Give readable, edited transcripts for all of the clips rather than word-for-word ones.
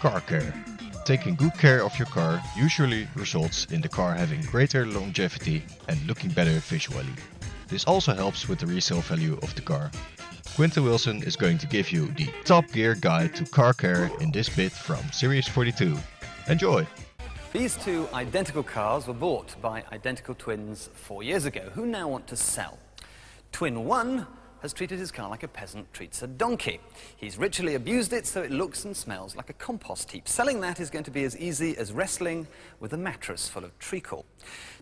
Car care. Taking good care of your car usually results in the car having greater longevity and looking better visually. This also helps with the resale value of the car. Quentin Willson is going to give you the Top Gear guide to car care in this bit from Series 42. Enjoy! These two identical cars were bought by identical twins 4 years ago who now want to sell. Twin 1 has treated his car like a peasant treats a donkey. He's ritually abused it so it looks and smells like a compost heap. Selling that is going to be as easy as wrestling with a mattress full of treacle.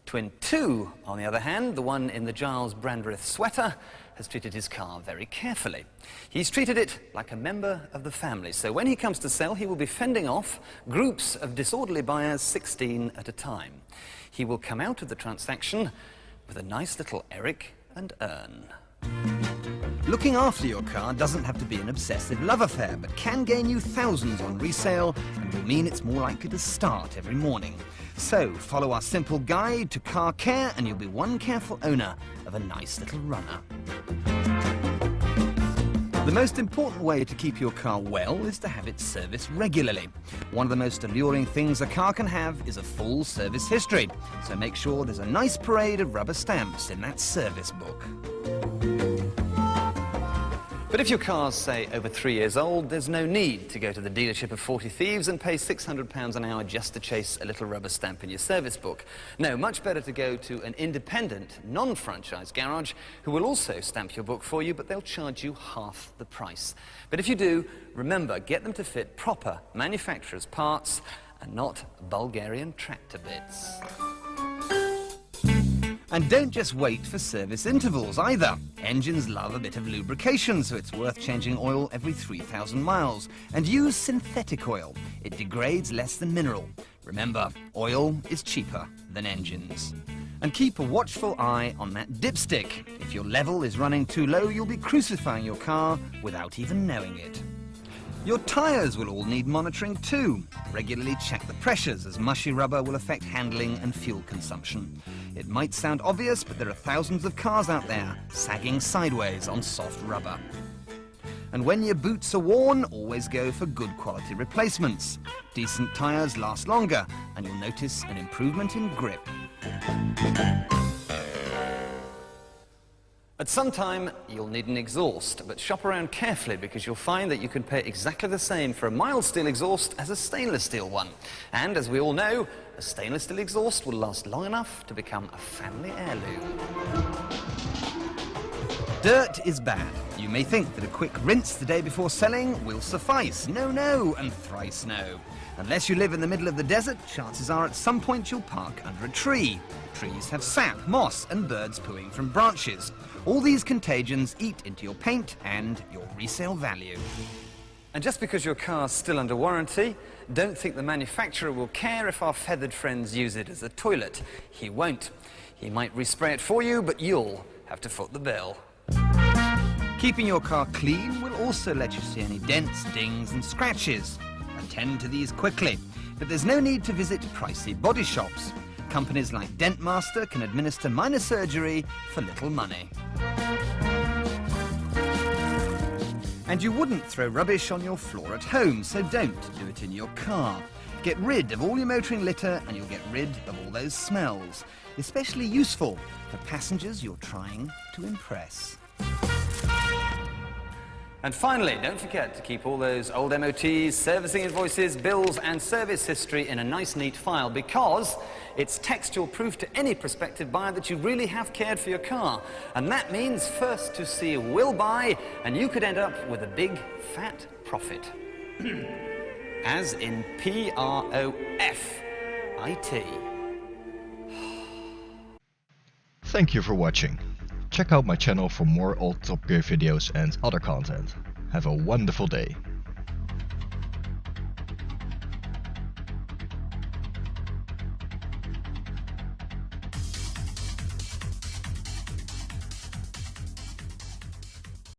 Twin 2, on the other hand, the one in the Giles Brandreth sweater, has treated his car very carefully. He's treated it like a member of the family, so when he comes to sell, he will be fending off groups of disorderly buyers, 16 at a time. He will come out of the transaction with a nice little Eric and urn. Looking after your car doesn't have to be an obsessive love affair, but can gain you thousands on resale and will mean it's more likely to start every morning. So follow our simple guide to car care and you'll be one careful owner of a nice little runner. The most important way to keep your car well is to have it serviced regularly. One of the most alluring things a car can have is a full service history, so make sure there's a nice parade of rubber stamps in that service book. But if your car's, say, over 3 years old, there's no need to go to the dealership of 40 thieves and pay £600 an hour just to chase a little rubber stamp in your service book. No, much better to go to an independent, non-franchise garage who will also stamp your book for you, but they'll charge you half the price. But if you do, remember, get them to fit proper manufacturer's parts and not Bulgarian tractor bits. And don't just wait for service intervals either. Engines love a bit of lubrication, so it's worth changing oil every 3,000 miles. And use synthetic oil. It degrades less than mineral. Remember, oil is cheaper than engines. And keep a watchful eye on that dipstick. If your level is running too low, you'll be crucifying your car without even knowing it. Your tyres will all need monitoring too. Regularly check the pressures, as mushy rubber will affect handling and fuel consumption. It might sound obvious, but there are thousands of cars out there sagging sideways on soft rubber. And when your boots are worn, always go for good quality replacements. Decent tyres last longer, and you'll notice an improvement in grip. At some time, you'll need an exhaust, but shop around carefully because you'll find that you can pay exactly the same for a mild steel exhaust as a stainless steel one. And as we all know, a stainless steel exhaust will last long enough to become a family heirloom. Dirt is bad. You may think that a quick rinse the day before selling will suffice. No, no, and thrice no. Unless you live in the middle of the desert, chances are at some point you'll park under a tree. Trees have sap, moss, and birds pooing from branches. All these contagions eat into your paint and your resale value. And just because your car's still under warranty, don't think the manufacturer will care if our feathered friends use it as a toilet. He won't. He might respray it for you, but you'll have to foot the bill. Keeping your car clean will also let you see any dents, dings, and scratches. Attend to these quickly, but there's no need to visit pricey body shops. Companies like Dentmaster can administer minor surgery for little money. And you wouldn't throw rubbish on your floor at home, so don't do it in your car. Get rid of all your motoring litter and you'll get rid of all those smells. Especially useful for passengers you're trying to impress. And finally, don't forget to keep all those old MOTs, servicing invoices, bills and service history in a nice neat file, because it's textual proof to any prospective buyer that you really have cared for your car. And that means first to see will buy, and you could end up with a big fat profit. As in Profit. Thank you for watching. Check out my channel for more old Top Gear videos and other content. Have a wonderful day.